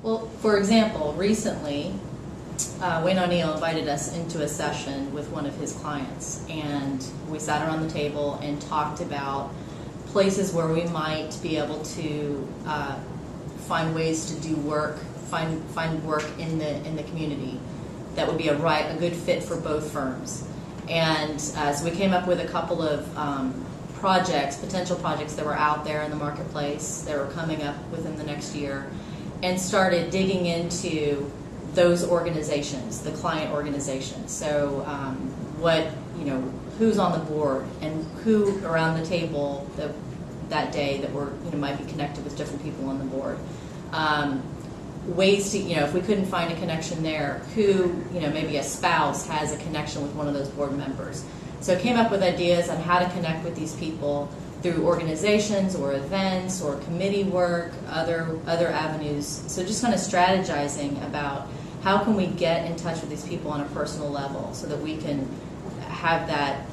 Well, for example, recently, Wayne O'Neill invited us into a session with one of his clients, and we sat around the table and talked about places where we might be able to find ways to do work, find work in the community that would be a good fit for both firms. And so we came up with a couple of potential projects that were out there in the marketplace that were coming up within the next year, and started digging into those organizations, the client organizations. So who's on the board and who around the table that day that were might be connected with different people on the board. Ways to, if we couldn't find a connection there, who, maybe a spouse has a connection with one of those board members. So came up with ideas on how to connect with these people through organizations or events or committee work, other avenues. So just kind of strategizing about how can we get in touch with these people on a personal level so that we can have that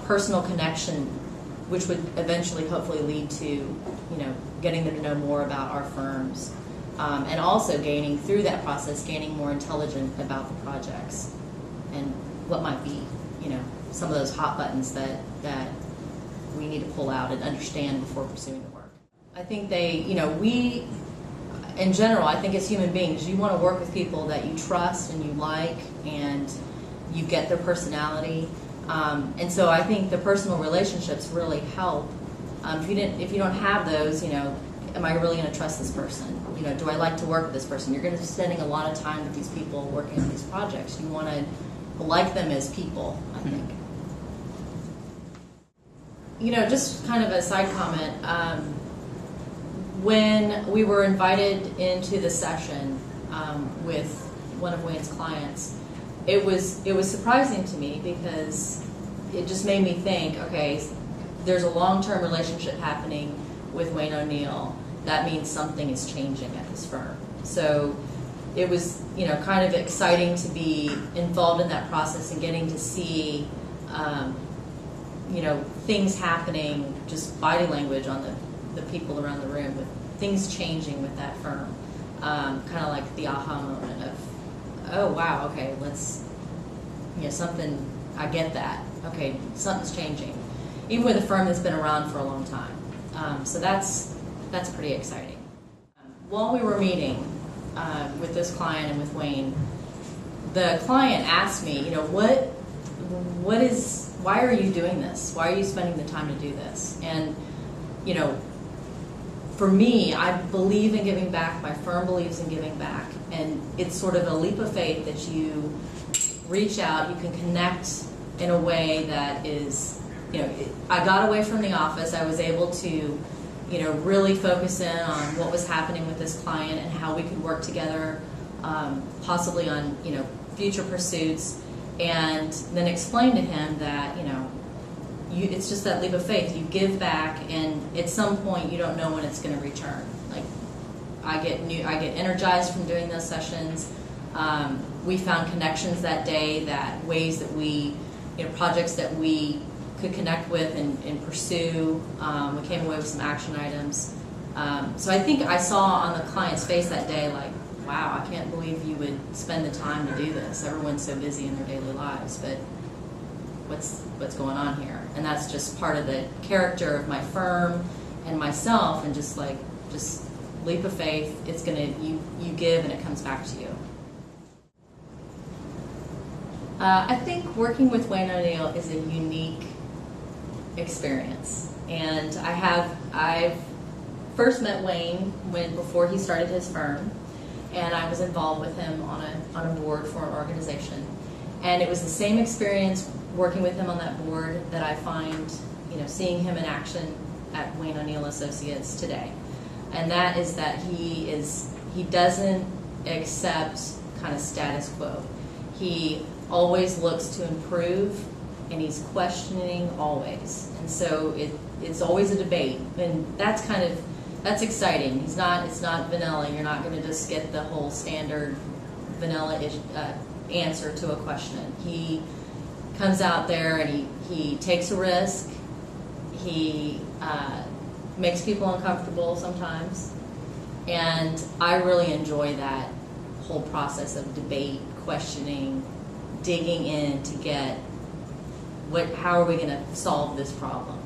personal connection, which would eventually hopefully lead to, getting them to know more about our firms. And also through that process, gaining more intelligence about the projects and what might be, some of those hot buttons that we need to pull out and understand before pursuing the work. I think we, in general, I think as human beings, you want to work with people that you trust and you like and you get their personality. And so I think the personal relationships really help. If you don't have those, am I really going to trust this person? Do I like to work with this person? You're going to be spending a lot of time with these people working on these projects. You want to like them as people, I think. Just kind of a side comment. When we were invited into the session with one of Wayne's clients, it was surprising to me because it just made me think, okay, there's a long-term relationship happening with Wayne O'Neill. That means something is changing at this firm. So it was, kind of exciting to be involved in that process and getting to see, things happening, just body language on the people around the room, with things changing with that firm. Kind of like the aha moment of, oh wow, okay, let's, something, I get that. Okay, something's changing. Even with a firm that's been around for a long time. So that's pretty exciting. While we were meeting with this client and with Wayne, the client asked me, why are you doing this? Why are you spending the time to do this? And, for me, I believe in giving back. My firm believes in giving back. And it's sort of a leap of faith that you reach out, you can connect in a way that is, I got away from the office. I was able to, really focus in on what was happening with this client and how we could work together, possibly on, future pursuits, and then explain to him that, it's just that leap of faith. You give back, and at some point you don't know when it's going to return. Like, I get energized from doing those sessions. We found connections that day, that ways that we, projects that we could connect with and pursue. We came away with some action items. So I think I saw on the client's face that day, like, wow, I can't believe you would spend the time to do this. Everyone's so busy in their daily lives, but what's going on here? And that's just part of the character of my firm and myself, and just leap of faith. It's gonna, you give and it comes back to you. I think working with Wayne O'Neill is a unique experience, and I've first met Wayne before he started his firm, and I was involved with him on a board for an organization, and it was the same experience working with him on that board that I find, seeing him in action at Wayne O'Neill Associates today, and that is that he doesn't accept kind of status quo. He always looks to improve, and he's questioning always, and so it's always a debate, and that's exciting. It's not vanilla. You're not going to just get the whole standard vanilla answer to a question. He comes out there and he takes a risk. He makes people uncomfortable sometimes, And I really enjoy that whole process of debate, questioning, digging in to get how are we going to solve this problem.